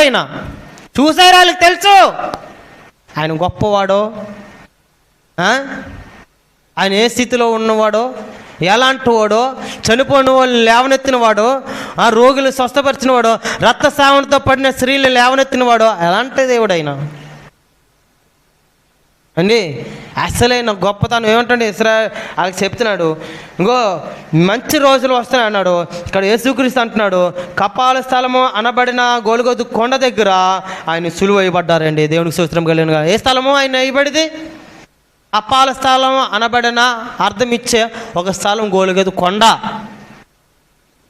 ఆయన. చూసారు, వాళ్ళకి తెలుసు ఆయన గొప్పవాడో, ఆయన ఏ స్థితిలో ఉన్నవాడో, ఎలాంటి వాడో, చనిపోయిన వాళ్ళు లేవనెత్తినవాడో, ఆ రోగులు స్వస్థపరిచినవాడో, రక్తస్రావంతో పడిన స్త్రీలు లేవనెత్తినవాడో, ఎలాంటి దేవుడు ఆయన అండి. అసలైన గొప్పతనం ఏమంటే వాళ్ళకి చెప్తున్నాడు, ఇంకో మంచి రోజులు వస్తాయి అన్నాడు. ఇక్కడ యేసుక్రీస్తు అంటున్నాడు, కపాల స్థలము అనబడిన గొల్గొతా కొండ దగ్గర ఆయన సులువు వేయబడ్డారండి. దేవునికి స్తోత్రం కలిగిన. ఏ స్థలము ఆయన వేయబడింది? కపాల స్థలం అనబడిన అర్థం ఇచ్చే ఒక స్థలం గొల్గొతా కొండ.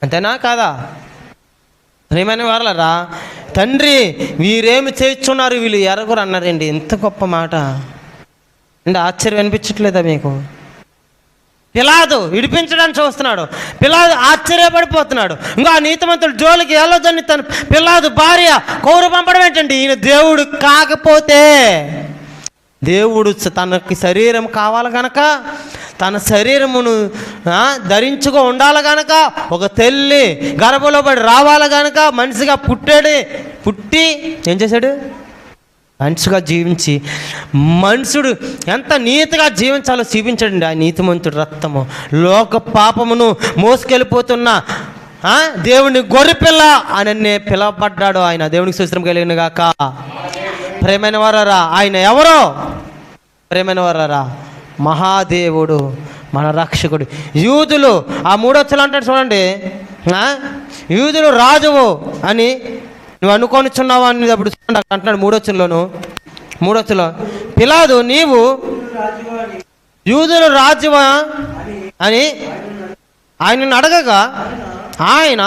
అంతేనా కాదా? ప్రియమైన వారలారా, తండ్రి వీరేమి చేస్తున్నారు, వీళ్ళు ఎరగరు అన్నారండి. ఎంత గొప్ప మాట అంటే ఆశ్చర్యం అనిపించట్లేదా మీకు? పిలాతు విడిపించడానికి చూస్తున్నాడు, పిలాతు ఆశ్చర్యపడిపోతున్నాడు. ఇంకా నీతిమంతుడు జోలికి వెళ్ళొద్దని తను పిలాతు భార్య కౌరు పంపడం ఏంటండి? ఈయన దేవుడు కాకపోతే, దేవుడు తనకి శరీరం కావాలి కనుక, తన శరీరమును ధరించుకో ఉండాలి కనుక, ఒక తల్లి గర్భంలో పడి రావాలి కనుక మనిషిగా పుట్టి ఏం చేశాడు? మనిషిగా జీవించి, మనుషుడు ఎంత నీతిగా జీవించాలో చూపించాడండి. ఆ నీతిమంతుడు రక్తము లోక పాపమును మోసుకెళ్ళిపోతున్న దేవుని గొర్రెపిల్ల అని పిలవబడ్డాడు ఆయన. దేవునికి స్తోత్రం కలిగిన గాక. ప్రేమైన వారారా, ఆయన ఎవరో? ప్రేమైన వారారా, మహాదేవుడు, మన రక్షకుడు. యూదులు ఆ 3వ వచనం అంటాడు చూడండి, యూదులు రాజువు అని నువ్వు అనుకొనిచున్నావా అని అప్పుడు అంటున్నాడు 3వ వచనంలోను. 3వ వచనంలో పిలాతు నీవు యూదులు రాజువా అని ఆయనను అడగగా ఆయన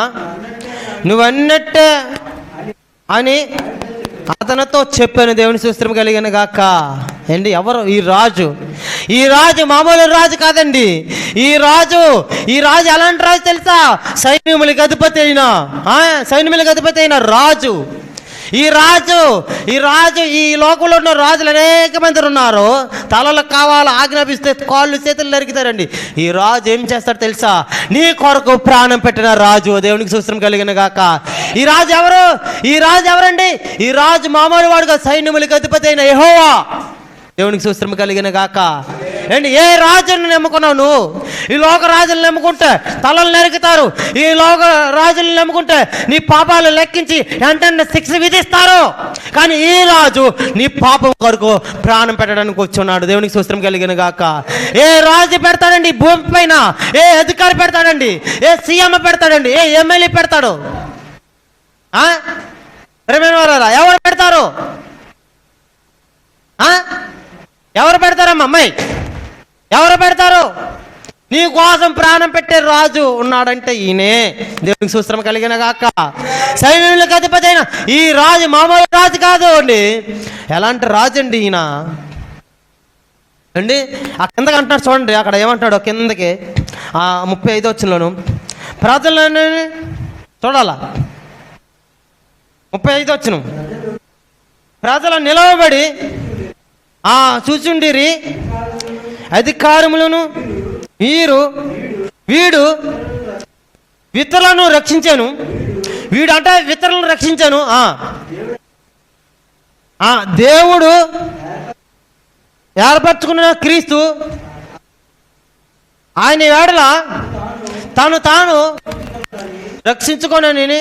నువ్వన్నట్టే అని అతనితో చెప్పాను. దేవుని స్తోత్రం కలిగిన గాక. ఏంటి ఎవరు ఈ రాజు? ఈ రాజు మామూలు రాజు కాదండి. ఈ రాజు ఎలాంటి రాజు తెలుసా? సైన్యములకు అధిపతి అయిన రాజు. ఈ రాజు ఈ లోకంలో ఉన్న రాజులు అనేక మంది ఉన్నారు. తలలకు కావాలి ఆజ్ఞాపిస్తే కాళ్ళు చేతులు నరుకుతారండి. ఈ రాజు ఏం చేస్తాడు తెలుసా? నీ కొరకు ప్రాణం పెట్టిన రాజు. దేవునికి స్తోత్రం కలిగిన గాక. ఈ రాజు ఎవరు? ఈ రాజు ఎవరండి? ఈ రాజు మామూలు వాడుగా సైన్యములకు అధిపతి అయిన యెహోవా. దేవునికి స్తోత్రం కలిగిన గాక. ఏంటి ఏ రాజుని నమ్ముకున్నావు నువ్వు? ఈ లోక రాజులను నమ్ముకుంటే తలలు నరుకుతారు. ఈ లోక రాజులను నమ్ముకుంటే నీ పాపాలు లెక్కించి వెంటనే శిక్ష విధిస్తారు. కానీ ఈ రాజు నీ పాపం కొరకు ప్రాణం పెట్టడానికి వచ్చున్నాడు. దేవునికి స్తోత్రం కలిగిన గాక. ఏ రాజు పెడతాడండి భూమి పైన? ఏ అధికారి పెడతాడండి? ఏ సీఎం పెడతాడండి? ఏ ఎమ్మెల్యే పెడతాడు? ఎవరు పెడతారు? ఎవరు పెడతారమ్మా అమ్మాయి? ఎవరు పెడతారు? నీ కోసం ప్రాణం పెట్టే రాజు ఉన్నాడంటే ఈయనే. దేవునికి స్తోత్రం కలిగిన గాక. సైన్యులకు అధిపతి అయిన ఈ రాజు మామూలు రాజు కాదు అండి. ఎలాంటి రాజు అండి ఈయన అండి? ఆ కిందకి అంటున్నాడు చూడండి, అక్కడ ఏమంటాడు కిందకి 35వ వచనంలోను ప్రజలని చూడాల. 35వ వచనం, ప్రజలు నిలవబడి చూచుండిరి అధికారములను వీడు ఇతరులను రక్షించాను. వీడు అంటే ఇతరులను రక్షించాను. దేవుడు ఏర్పరచుకున్న క్రీస్తు ఆయన వేడల తాను రక్షించుకోనని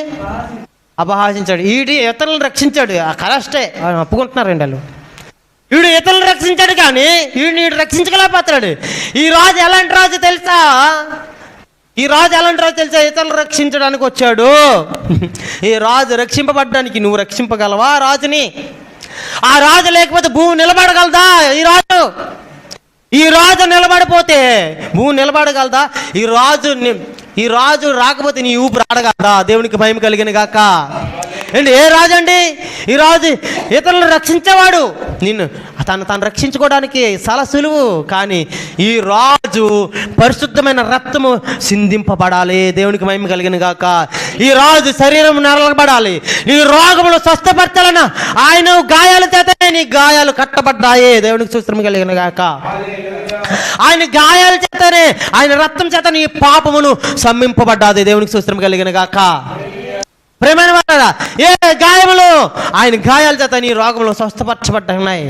అపహాసించాడు. వీడి ఇతరులను రక్షించాడు. కరెస్టే ఒప్పుకుంటున్నారండి వాళ్ళు. వీడు ఇతరులను రక్షించాడు కానీ వీడిని రక్షించగలేకపోతున్నాడు. ఈ రాజు ఎలాంటి రాజు తెలుసా? ఇతరులు రక్షించడానికి వచ్చాడు. ఈ రాజు రక్షింపబడ్డానికి నువ్వు రక్షింపగలవా రాజుని? ఆ రాజు లేకపోతే భూమి నిలబడగలదా? ఈ రాజు నిలబడిపోతే భూమి నిలబడగలదా? ఈ రాజు రాకపోతే నీ ఊపిరి ఆడగలదా? దేవునికి భయం కలిగిన గాక. ఏంటి ఏ రాజు అండి? ఈ రాజు ఇతరులను రక్షించేవాడు. తను రక్షించుకోవడానికి చాలా సులువు. కానీ ఈ రాజు పరిశుద్ధమైన రక్తము సిందింపబడాలి. దేవునికి మహిమ కలిగిన గాక. ఈ రాజు శరీరం నలగబడాలి. నీ రోగములు స్వస్థపరచాలన్న ఆయన గాయాల చేతనే నీ గాయాలు కట్టబడ్డాయి. దేవునికి స్తోత్రం కలిగిన గాక. ఆయన గాయాల చేతనే, ఆయన రక్తం చేత నీ పాపమును సమ్మింపబడ్డాది. దేవునికి స్తోత్రం కలిగిన గాక. ప్రేమైన వారా, ఏ గాయములు, ఆయన గాయాల చేత నీ రోగములు స్వస్థపరచబడ్డాయి,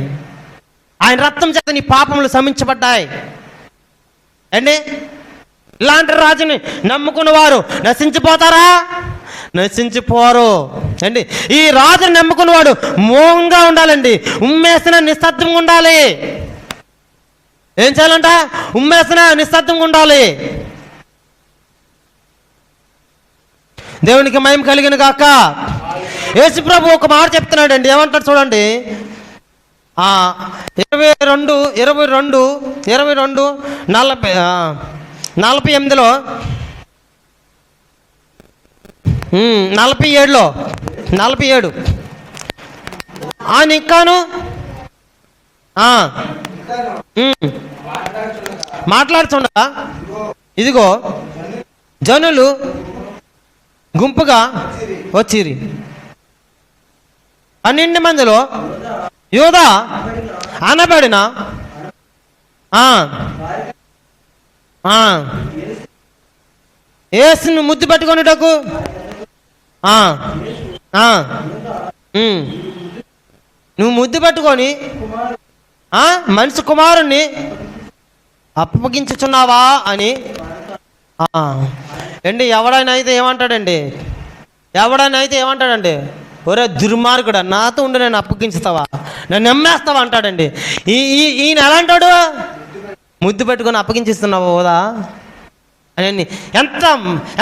ఆయన రక్తం చేత నీ పాపములు శమించబడ్డాయి అండి. ఇలాంటి రాజుని నమ్ముకున్న వారు నశించిపోతారా? నశించిపోరు అండి. ఈ రాజుని నమ్ముకున్నవాడు మౌనంగా ఉండాలండి, ఉమ్మేసిన నిశ్శబ్దంగా ఉండాలి. ఏం చేయాలంట? ఉమ్మేసిన నిశ్శబ్దంగా ఉండాలి. దేవునికి మహిమ కలిగిన గాక. యేసు ప్రభు ఒక మాట చెప్తున్నాడండి, ఏమంటాడు చూడండి. 22 48లో 47 ఆయన ఇంకాను మాట్లాడుతుండగా ఇదిగో జనులు గుంపుగా వచ్చిరి. 12 మందిలో యూదా అనబడిన యేసును ముద్దు పెట్టుకొనుటకు నువ్వు ముద్దు పెట్టుకొని మనిషి కుమారుణ్ణి అప్పగించుచున్నావా అని అండి. ఎవడైనా అయితే ఏమంటాడండి, ఒరే దుర్మార్గుడా, నాతో ఉండి నేను అప్పగించుతావా, నన్ను నమ్మేస్తావా అంటాడండి. ఈయన ఎలా అంటాడు? ముద్దు పెట్టుకొని అప్పగించిస్తున్నావా ఓదా అని ఎంత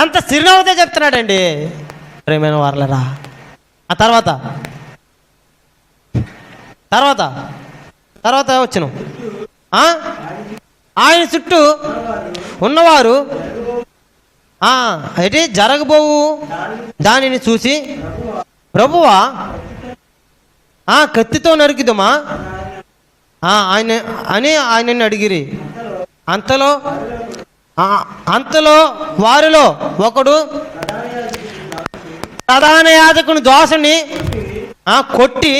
ఎంత చిరునవ్వుతో చెప్తున్నాడండి. ప్రేమైన వారలరా, ఆ తర్వాత వచ్చును ఆయన చుట్టూ ఉన్నవారు అయితే జరగబోవు దానిని చూసి, ప్రభువా కత్తితో నరికిదమా ఆయనని అడిగిరి. అంతలో వారిలో ఒకడు ప్రధాన యాజకుని దోషని కొట్టి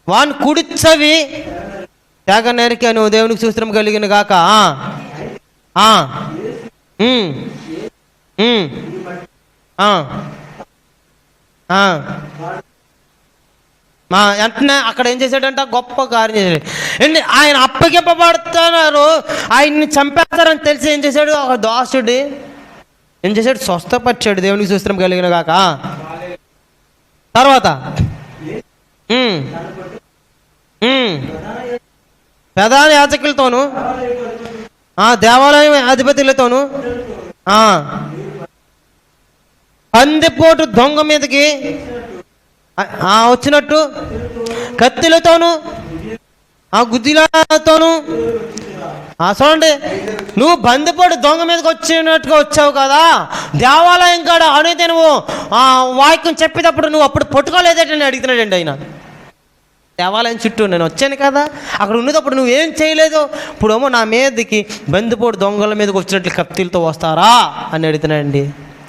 వాని కుడిచవి తెగ నరికాను. దేవునికి సూత్రం కలిగిన గాక. వెంటనే అక్కడ ఏం చేశాడంట? గొప్ప కార్యం చేశాడు అండి. ఆయన అప్పగింపబడుతున్నారు, ఆయన్ని చంపేస్తారని తెలిసి ఏం చేశాడు? ఒక దోషుడు ఏం చేశాడు? స్వస్థపరిచాడు. దేవునికి సూత్రం కలిగిన గాక. తర్వాత ప్రధాన యాజకులతోనూ దేవాలయం అధిపతులతోనూ పందిపోటు దొంగ మీదకి వచ్చినట్టు కత్తిలతోనూ గుద్దిలతోనూ చూడండి, నువ్వు బందిపోటు దొంగ మీదకి వచ్చినట్టుగా వచ్చావు కదా, దేవాలయం కాడ అనేది నువ్వు వాక్యం చెప్పేటప్పుడు నువ్వు అప్పుడు పట్టుకోలేదేటని అడుగుతున్నాడండి ఆయన. దేవాలయం చుట్టూ నేను వచ్చాను కదా, అక్కడ ఉన్నదప్పుడు నువ్వేం చేయలేదు, ఇప్పుడేమో నా మీదకి బందిపోటు దొంగల మీదకి వచ్చినట్లు కత్తిలతో వస్తారా అని అడుగుతున్నాడండి.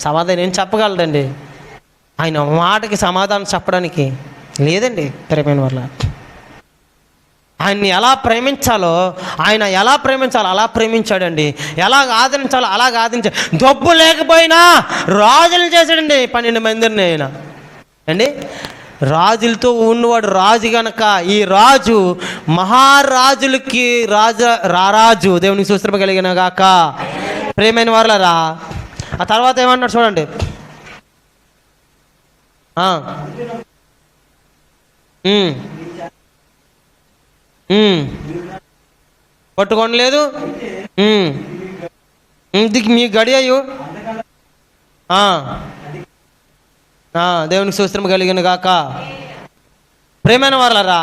సమాధానం ఏం చెప్పగలడండి? ఆయన మాటకి సమాధానం చెప్పడానికి లేదండి. ప్రేమైన వల్ల ఆయన్ని ఎలా ప్రేమించాలో అలా ప్రేమించాడండి. ఎలా ఆదరించాలో అలాగ ఆదరించాడు. డబ్బు లేకపోయినా రాజులు చేశాడండి 12 మందిని ఆయన అండి. రాజులతో ఉన్నవాడు రాజు గనక ఈ రాజు మహారాజులకి రారాజు. దేవునికి సూత్రం కలిగిన గాక. ప్రేమైన వారలారా, ఆ తర్వాత ఏమన్నాడు చూడండి. పట్టుకోలేదు మీ గడియు దేవునికి సూత్రం కలిగిన గాక. ప్రేమైన వారలారా,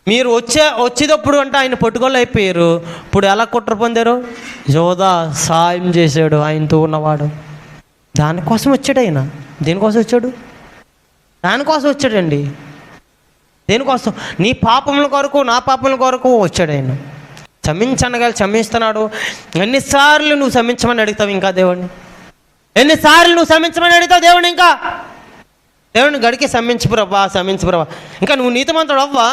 మీరు వచ్చేటప్పుడు అంటే ఆయన పట్టుకోలేకపోయారు, ఇప్పుడు ఎలా కుట్ర పొందారు? యోధా సాయం చేశాడు ఆయనతో ఉన్నవాడు. దానికోసం వచ్చాడు ఆయన. దేనికోసం వచ్చాడు? దానికోసం వచ్చాడండి. దేనికోసం? నీ పాపముల కొరకు, నా పాపముల కొరకు వచ్చాడు ఆయన. క్షమించనగా క్షమిస్తున్నాడు. ఎన్నిసార్లు నువ్వు క్షమించమని అడుగుతావు ఇంకా దేవుడిని? ఎన్నిసార్లు నువ్వు క్షమించమని అడుగుతావు దేవుడిని? ఇంకా దేవుడిని గడికి క్షమించు ప్రభా. ఇంకా నువ్వు నీతిమంతుడు అవ్వా?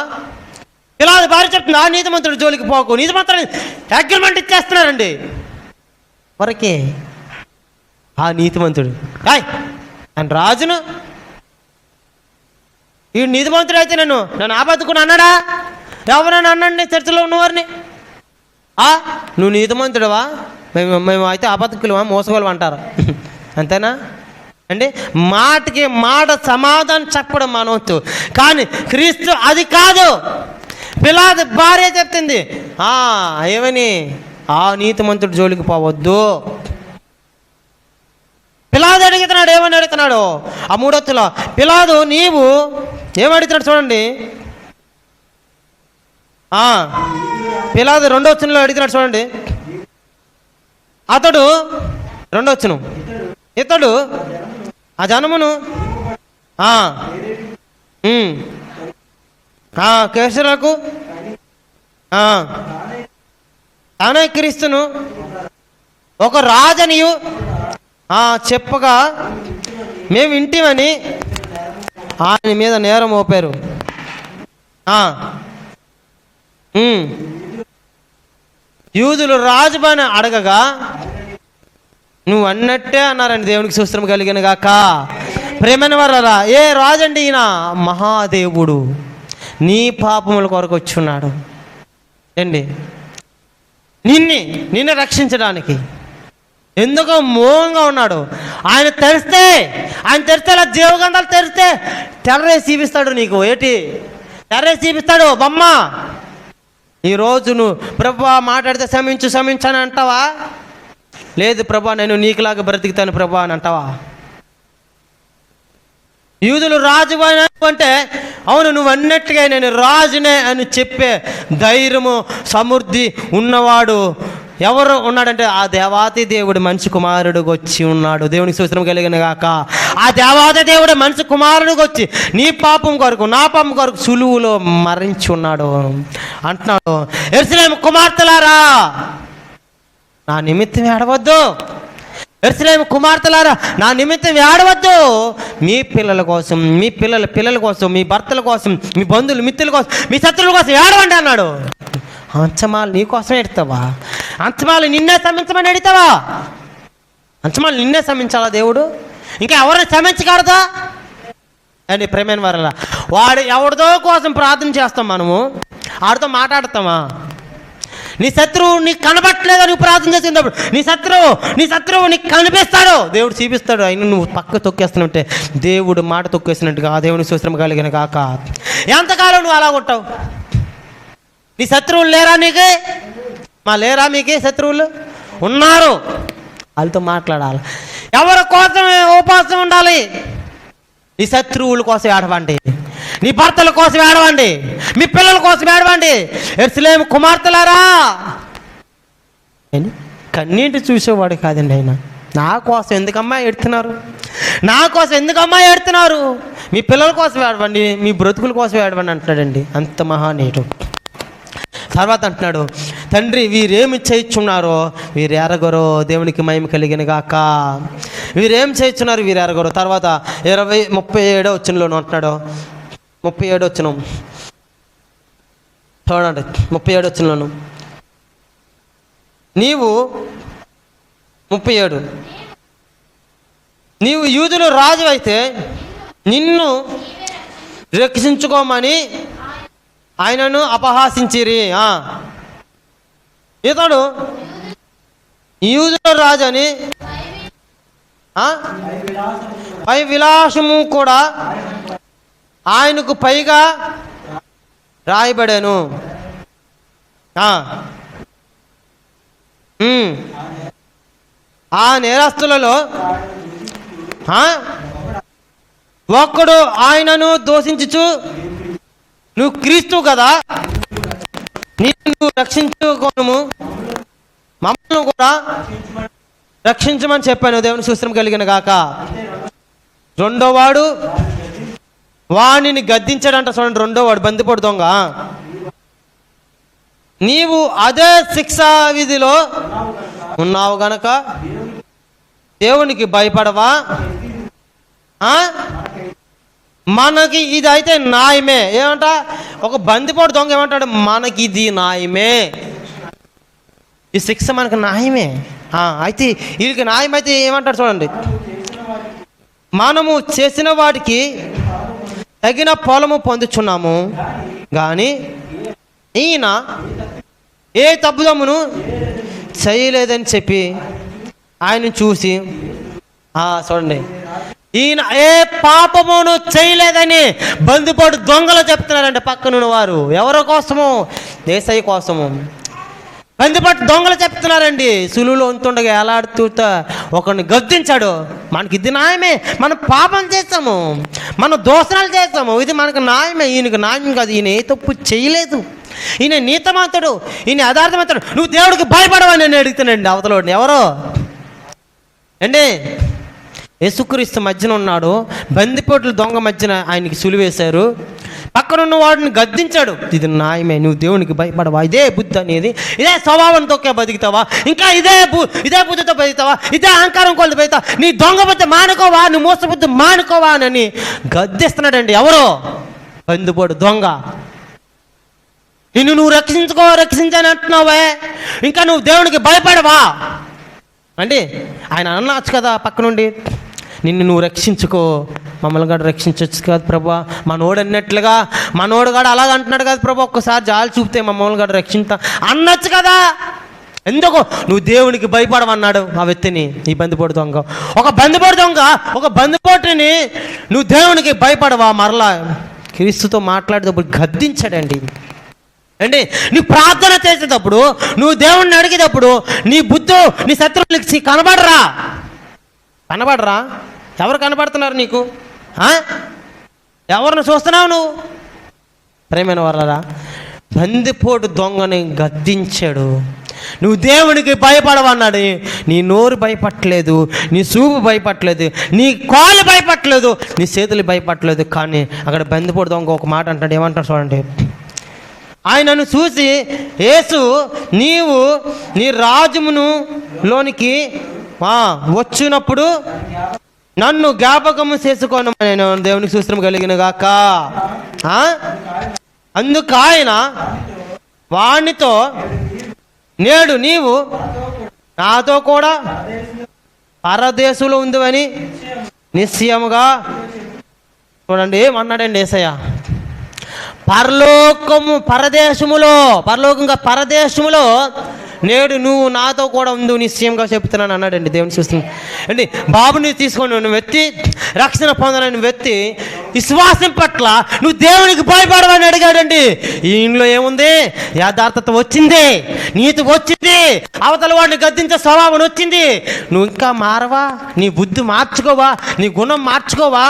ఇలా అది భార్య చెప్తుంది, ఆ నీతిమంతుడు జోలికి పోకు. నీతిమంతుడు అగ్రిమెంట్ ఇచ్చేస్తున్నారండి వరకే. ఆ నీతిమంతుడు ఆయన రాజును. ఈ నీతిమంతుడు అయితే నన్ను ఆపత్తుకుని అన్నాడా? ఎవరైనా అన్నాండి చర్చలో ఉన్నవారిని, నువ్వు నీతిమంతుడవా, మేము అయితే ఆపత్తుకులమా, మోసగోలు అంటారు. అంతేనా అండి? మాటకి మాట సమాధానం చెప్పడం మనవచ్చు, కానీ క్రీస్తు అది కాదు. పిలాతు భార్య చెప్తుంది ఏమని, ఆ నీతిమంతుడు జోలికి పోవద్దు. పిలాతు అడుగుతున్నాడు, ఏమని అడుగుతున్నాడు? ఆ 3 పిలాతు నీవు ఏమడుగుతున్నాడు చూడండి. పిలాతు 2వ అడుగుతున్నాడు చూడండి. అతడు 2వ ఇతడు ఆ జనమును కేసరులకు తానే క్రీస్తును ఒక రాజనియు చెప్పగా మేము వింటిమని ఆయన మీద నేరం మోపారు. యూదులు రాజుని అడగగా నువ్వు అన్నట్టే అన్నారండి. దేవునికి స్తోత్రం కలిగిన గాక. ప్రేమైన వారలారా, ఏ రాజండి ఈయన? మహాదేవుడు నీ పాపముల కొరకు వచ్చున్నాడు అండి, నిన్ను రక్షించడానికి. ఎందుకో మోహంగా ఉన్నాడు. ఆయన తెరిస్తే ఇలా జీవగంధాలు తెరిస్తే తెర్రేసి చూపిస్తాడు నీకు. ఏంటి తెర్రేసి చూపిస్తాడు? బొమ్మ. ఈరోజు నువ్వు ప్రభువా మాట్లాడితే క్షమించని అంటావా? లేదు ప్రభా నేను నీకులాగా బ్రతికుతాను ప్రభా అని అంటావా? యూదులు రాజు అంటే అవును నువ్వు అన్నట్టుగా నేను రాజునే అని చెప్పే ధైర్యము సమృద్ధి ఉన్నవాడు ఎవరు ఉన్నాడంటే ఆ దేవాతి దేవుడు మనిషి కుమారుడికి వచ్చి ఉన్నాడు. దేవునికి స్తోత్రం కలిగిన గాక. ఆ దేవాతి దేవుడు మనిషి కుమారుడికి వచ్చి నీ పాపం కొరకు నా పాపం కొరకు సులువులో మరణించి ఉన్నాడు అంటున్నాడు. యెరూషలేము కుమార్తెలారా నా నిమిత్తం ఏడవద్దు. యెరూషలేము కుమార్తెలారా నా నిమిత్తం ఏడవద్దు. మీ పిల్లల కోసం, మీ పిల్లల కోసం, మీ భర్తల కోసం, మీ బంధువులు మిత్రుల కోసం, మీ శత్రువుల కోసం ఏడవండి అన్నాడు. అంచమాలు నీ కోసం ఎడతావా? అంచమాలు నిన్నే క్షమించమని అడుగుతావా? అంచమాలు నిన్నే క్షమించాలా దేవుడు? ఇంకా ఎవరిని క్షమించగలదా అండి? ప్రేమైన వారలా, వాడు ఎవరిదో కోసం ప్రార్థన చేస్తాం, మనము వాడితో మాట్లాడతామా? నీ శత్రువు నీకు కనబట్టలేదా? నువ్వు ప్రార్థన చేసినప్పుడు నీ శత్రువు నీకు కనిపిస్తాడు, దేవుడు చూపిస్తాడు. అయినా నువ్వు పక్క తొక్కేస్తున్నట్టే దేవుడు మాట తొక్కేసినట్టుగా ఆ దేవుని స్తోత్రం కలిగిన కాక. ఎంతకాలం నువ్వు అలా ఉంటావు? నీ శత్రువులు లేరా నీకు? లేరా మీకే శత్రువులు? ఉన్నారు, వాళ్ళతో మాట్లాడాలి. ఎవరి కోసం ఉపవాసం ఉండాలి? నీ శత్రువుల కోసం ఏడవండి, నీ భర్తల కోసం ఏడవండి, మీ పిల్లల కోసం ఏడవండి. యెరూషలేము కుమార్తెలారా, కన్నీటి చూసేవాడు కాదండి ఆయన. నా కోసం ఎందుకమ్మా ఏడుతున్నారు? నా కోసం ఎందుకమ్మా ఏడుతున్నారు? మీ పిల్లల కోసం ఏడవండి, మీ బ్రతుకుల కోసం ఏడవండి అంటున్నాడండి. అంత మహానీయుడు. తర్వాత అంటున్నాడు, తండ్రి వీరేమి చేయించున్నారో వీరు ఎరగరో. దేవునికి మహిమ కలిగిన గాక. వీరేం చేయించున్నారు వీరు ఎరగరు. తర్వాత 37వ వచనంలోనూ అంటున్నాడు, 37వ వచనం చూడండి. 37వ వచనంలోను 37 నీవు యూదులు రాజు అయితే నిన్ను రక్షించుకోమని ఆయనను అపహాసించిరి. ఇతడు యూదుల రాజు అని పై విలాసము కూడా ఆయనకు పైగా రాయబడాను. ఆ నేరస్తులలో ఒక్కడు ఆయనను దూషించుచు నువ్వు క్రీస్తు కదా, నిన్ను రక్షించుకోను, మమ్మల్ని కూడా రక్షించమని చెప్పాను. దేవుని స్తోత్రం కలిగిన గాక. రెండోవాడు వాణిని గద్దించాడంట. చూడండి, రెండోవాడు బందిపోటు దొంగ. నీవు అదే శిక్షా విధిలో ఉన్నావు గనక దేవునికి భయపడవా? మనకి ఇది అయితే న్యాయమే. ఏమంట? ఒక బందిపోటు దొంగ ఏమంటాడు? మనకి ఇది న్యాయమే, ఈ శిక్ష మనకు న్యాయమే. అయితే వీళ్ళకి న్యాయం అయితే ఏమంటాడు చూడండి, మనము చేసిన వాటికి తగిన ఫలము పొందుచున్నాము, కానీ ఈయన ఏ తప్పుదమ్మును చేయలేదని చెప్పి ఆయన చూసి చూడండి, ఈయన ఏ పాపమును చేయలేదని బందిపోటు దొంగలు చెప్తున్నారంటే పక్కనున్న వారు. ఎవరి కోసము? యేసయ్య కోసము. బందిపోటు దొంగలు చెప్తున్నారండి. సులువులో ఉంటుండగా ఎలాడుతూ ఒకరిని గద్దించాడు. మనకి ఇది న్యాయమే, మనం పాపం చేస్తాము, మనం దోషాలు చేస్తాము, ఇది మనకు న్యాయమే. ఈయనకు న్యాయం కాదు, ఈయన ఏ తప్పు చేయలేదు, ఈయన నీతిమంతుడు, ఈయన యథార్థమంతుడు, నువ్వు దేవుడికి భయపడవని నేను అడుగుతున్నాండి అవతలోడిని. ఎవరో అండి, యేసుక్రీస్తు మధ్యన ఉన్నాడు, బందిపోట్ల దొంగ మధ్యన ఆయనకి సులువేశారు. పక్కనున్న వాడిని గద్దించాడు, ఇది న్యాయమే, నువ్వు దేవునికి భయపడవా, ఇదే బుద్ధి అనేది, ఇదే స్వభావంతోకే బతుకుతావా, ఇంకా ఇదే బుద్ధితో బతుకుతావా, ఇదే అహంకారం కొలది బతుకుతావా, నీ దొంగ బుద్ధి మానుకోవా, నీ మోస బుద్ధి మానుకోవా అని గద్దిస్తున్నాడండి. ఎవరో? బందిపోటు దొంగ. నిన్ను నువ్వు రక్షించని అంటున్నావే, ఇంకా నువ్వు దేవునికి భయపడవా అండి. ఆయన అనొచ్చు కదా పక్క నుండి, నిన్ను నువ్వు రక్షించుకో, మమ్మల్ని కూడా రక్షించవచ్చు కదా ప్రభా, మనోడు అన్నట్లుగా, మనోడు కూడా అలాగ అంటున్నాడు కదా ప్రభా, ఒక్కసారి జాలి చూపితే మమ్మల్ని కూడా రక్షించా అనొచ్చు కదా. ఎందుకు నువ్వు దేవునికి భయపడవన్నాడు ఆ వ్యక్తిని, ఈ బందిపోటు దొంగ. ఒక బందిపోటు దొంగ ఒక బందిపోటుని నువ్వు దేవునికి భయపడవా, మరలా క్రీస్తుతో మాట్లాడేటప్పుడు గద్దించాడండి. అంటే నువ్వు ప్రార్థన చేసేటప్పుడు, నువ్వు దేవుణ్ణి అడిగేటప్పుడు నీ బుద్ధు నీ శత్రువులకి కనబడరా? ఎవరు కనబడుతున్నారు నీకు? ఎవరిని చూస్తున్నావు నువ్వు? ప్రేమైన వాళ్ళరా, బందిపోటు దొంగని గద్దించాడు. నువ్వు దేవునికి భయపడవన్నాడు. నీ నోరు భయపట్టలేదు, నీ చూపు భయపట్టలేదు, నీ కాళ్ళు భయపట్టలేదు, నీ చేతులు భయపట్టలేదు. కానీ అక్కడ బందిపోటు దొంగ ఒక మాట అంటాడు. ఏమంటాడు చూడండి, ఆయనను చూసి యేసు, నీవు నీ రాజ్యమును లోనికి వచ్చినప్పుడు నన్ను జ్ఞాపకము చేసుకోను, నేను దేవునికి సూత్రం కలిగిన గాక. అందుకు ఆయన వానితో, నేడు నీవు నాతో కూడా పరదేశంలో ఉందివని నిశ్చయముగా. చూడండి ఏమన్నాడండి యేసయ్య, పరదేశములో నేడు నువ్వు నాతో కూడా ఉండు నిశ్చయంగా చెప్తున్నాను అన్నాడండి. దేవుని చూస్తున్నాను అండి. బాబుని తీసుకొని వ్యక్తి, రక్షణ పొందాలని వ్యక్తి విశ్వాసం పట్ల నువ్వు దేవునికి భయపడవని అడిగాడండి. ఈయనలో ఏముంది? యథార్థత వచ్చింది, నీతి వచ్చింది, అవతల వాడిని గద్దించే స్వభావం వచ్చింది. నువ్వు ఇంకా మారవా? నీ బుద్ధి మార్చుకోవా? నీ గుణం మార్చుకోవా?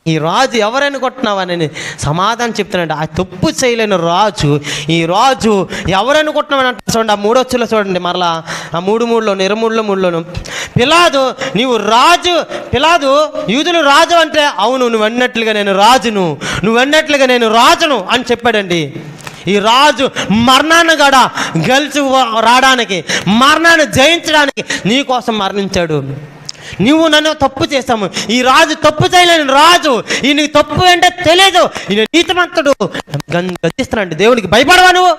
ఈ రాజు ఎవరైనా కొట్టినావని సమాధానం చెప్తున్నాడు. ఆ తప్పు చేయలేని రాజు, ఈ రాజు ఎవరైనా కొట్టినావని అంటే చూడండి, ఆ 3 చూడండి, మరలా ఆ 3:23లోను పిలాదు, నీవు రాజు, పిలాదు యూదులు రాజు అంటే, అవును నువ్వు అన్నట్లుగా నేను రాజును, నువ్వు అన్నట్లుగా నేను రాజును అని చెప్పాడండి. ఈ రాజు మరణాన్ని కూడా గెలిచి రావడానికి, మరణాన్ని జయించడానికి నీ కోసం మరణించాడు. నువ్వు నన్ను తప్పు చేస్తాము, ఈ రాజు తప్పు చేయలేని రాజు, ఈయనకి తప్పు అంటే తెలియదు, ఈయన నీతిమంతుడు గద్దిస్తున్నాడు. దేవునికి భయపడవా నువ్వు?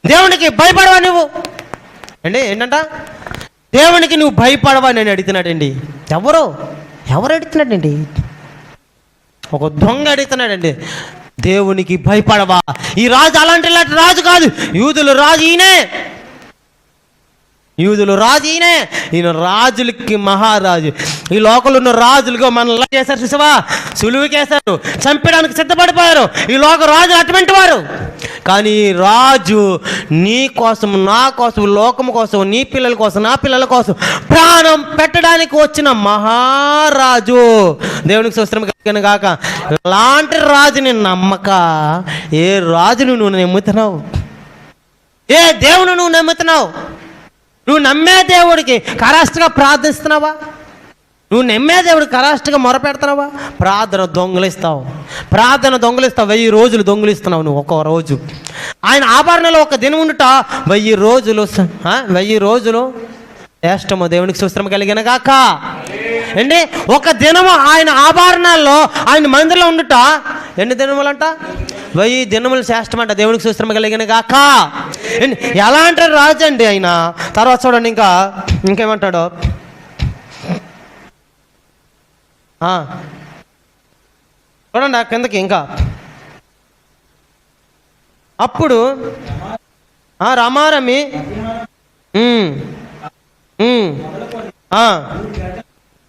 దేవునికి భయపడవా నువ్వు అంటే ఏంటంట? దేవునికి నువ్వు భయపడవా నేను అడుగుతున్నాడండి. ఎవరు అడుగుతున్నాడండి? ఒక దొంగ అడుగుతున్నాడండి. దేవునికి భయపడవా? ఈ రాజు అలాంటి రాజు కాదు, యూదులు రాజు ఈయనే, యూదులు రాజు ఈయనే, ఈయన రాజులకి మహారాజు. ఈ లోకంలో ఉన్న రాజులుగా మనల్ని చేశారు చూసావా, సులువుకేశారు, చంపడానికి సిద్ధపడిపోయారు. ఈ లోక రాజు అటువంటి వారు. కానీ ఈ రాజు నీ కోసం, నా కోసం, లోకం కోసం, నీ పిల్లల కోసం, నా పిల్లల కోసం ప్రాణం పెట్టడానికి వచ్చిన మహారాజు. దేవునికి స్తోత్రం కలుగును గాక. అలాంటి రాజుని నమ్మక ఏ రాజును నువ్వు నమ్ముతున్నావు? ఏ దేవుని నువ్వు నమ్ముతున్నావు? నువ్వు నమ్మే దేవుడికి కరాష్ట్రగా ప్రార్థిస్తున్నావా? నువ్వు నమ్మే దేవుడికి కరాష్ట్రగా మొరపెడుతున్నావా? ప్రార్థన దొంగిలిస్తావు. 1000 రోజులు దొంగిలిస్తున్నావు నువ్వు. ఒక్కో రోజు ఆయన ఆభరణలో ఒక దినం ఉండుట 1000 రోజులు, 1000 రోజులు శ్రేష్టము. దేవునికి స్తోత్రం కలిగిన గాక. అండి ఒక దినము ఆయన ఆభరణాల్లో, ఆయన మందిరంలో ఉండుట ఎన్ని దినములంట? 1000 దినములు శ్రేష్టమంట. దేవునికి స్తోత్రం కలిగిన గాక. ఎలాంటి రాజు అండి ఆయన. తర్వాత చూడండి, ఇంకేమంటాడో, చూడండి ఆ కిందకి ఇంకా. అప్పుడు రమారమి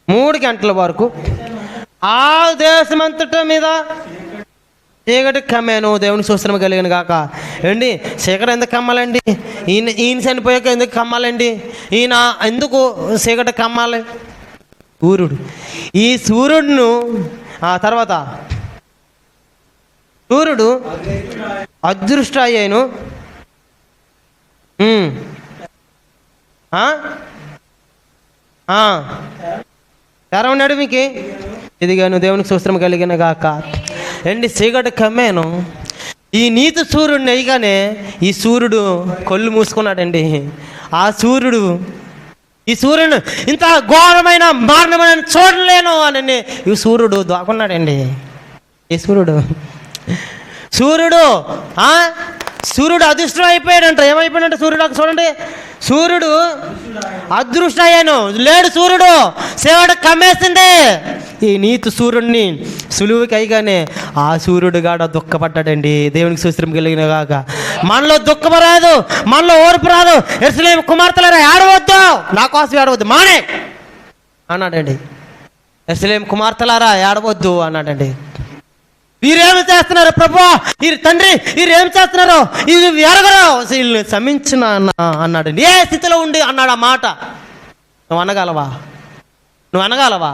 3 గంటల వరకు ఆ దేశమంతట మీద చీకటి కమ్మాను. దేవుని సూచన కలిగిన కాక. ఏంటి చీకటి ఎందుకు కమ్మాలండి? ఈయన చనిపోయాక ఎందుకు కమ్మాలండి? ఈయన ఎందుకు చీకటి కమ్మాలి? సూర్యుడు. ఈ సూర్యుడును తర్వాత సూర్యుడు అదృష్ట అయ్యాను. తెరవన్నాడు మీకు ఇదిగాను దేవునికి సూత్రం కలిగిన గాక. ఏంటి చీకటి కమ్మాను. ఈ నీతి సూర్యుడిని అయ్యగానే ఈ సూర్యుడు కళ్ళు మూసుకున్నాడండి. ఆ సూర్యుడు ఈ సూర్యుడు ఇంత ఘోరమైన మరణమైన చూడలేను అని ఈ సూర్యుడు దాక్కున్నాడండి. ఈ సూర్యుడు సూర్యుడు అదృష్టం అయిపోయాడంట. ఏమైపోయాడంటే సూర్యుడు చూడండి, సూర్యుడు అదృష్ట అయ్యాను. లేడు సూర్యుడు, సేవడు కమ్మేసింది. ఈ నీతి సూర్యుడిని సులువుకి అయిగానే ఆ సూర్యుడు గాడ దుఃఖపడ్డాడండి. దేవునికి సూత్రం కలిగిన కాక. మనలో దుఃఖం రాదు, మనలో ఓర్పు రాదు. యెరూషలేము కుమార్తెలారా ఏడవద్దు, నా కోసం ఏడవద్దు మానే అన్నాడండి. యెరూషలేము కుమార్తెలారా ఏడవద్దు అన్నాడండి. వీరేమి చేస్తున్నారు ప్రభువా, వీరు తండ్రి వీరేం చేస్తున్నారు, ఇది ఎరగరు, వీళ్ళని క్షమించిన అన్నాడండి. ఏ స్థితిలో ఉండి అన్నాడు ఆ మాట. నువ్వు అనగలవా?